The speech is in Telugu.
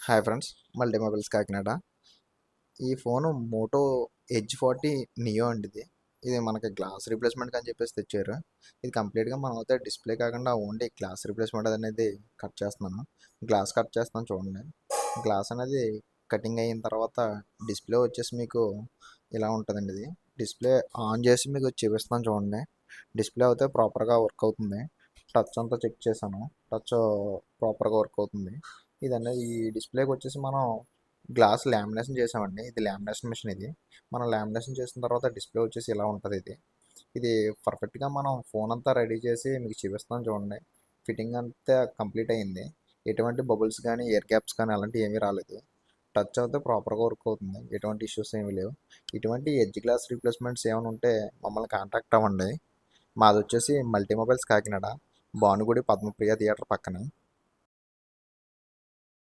Hi friends, multi mobiles Kakinada. ఈ ఫోను మోటో ఎడ్జ్ 40 నియో అండి ఇది. ఇది మనకి గ్లాస్ రీప్లేస్మెంట్ అని చెప్పేసి తెచ్చారు. ఇది కంప్లీట్గా మనం అయితే డిస్ప్లే కాకుండా ఓన్లీ గ్లాస్ రీప్లేస్మెంట్ అనేది కట్ చేస్తున్నాను. గ్లాస్ కట్ చేస్తున్నాను చూడండి. గ్లాస్ అనేది కటింగ్ అయిన తర్వాత డిస్ప్లే వచ్చేసి మీకు ఇలా ఉంటుందండి. ఇది డిస్ప్లే ఆన్ చేసి మీకు చూపిస్తున్నాను చూడండి. డిస్ప్లే అయితే ప్రాపర్గా వర్క్ అవుతుంది. టచ్ అంతా చెక్ చేశాను. టచ్ ప్రాపర్గా వర్క్ అవుతుంది. ఇదనేది ఈ డిస్ప్లేకి వచ్చేసి మనం గ్లాస్ లామినేషన్ చేసామండి. ఇది లామినేషన్ మిషన్. ఇది మనం లామినేషన్ చేసిన తర్వాత డిస్ప్లే వచ్చేసి ఇలా ఉంటుంది. ఇది పర్ఫెక్ట్గా మనం ఫోన్ అంతా రెడీ చేసి మీకు చూపిస్తాను చూడండి. ఫిట్టింగ్ అంతా కంప్లీట్ అయింది. ఎటువంటి బబుల్స్ కానీ ఎయిర్ గ్యాప్స్ కానీ అలాంటివి ఏమీ రాలేదు. టచ్ అయితే ప్రాపర్గా వర్క్ అవుతుంది. ఎటువంటి ఇష్యూస్ ఏమీ లేవు. ఇటువంటి ఎడ్జ్ గ్లాస్ రీప్లేస్మెంట్స్ ఏమైనా ఉంటే మమ్మల్ని కాంటాక్ట్ అవ్వండి. మాది వచ్చేసి multi mobiles Kakinada, Bhanugudi Padmapriya theatre పక్కన.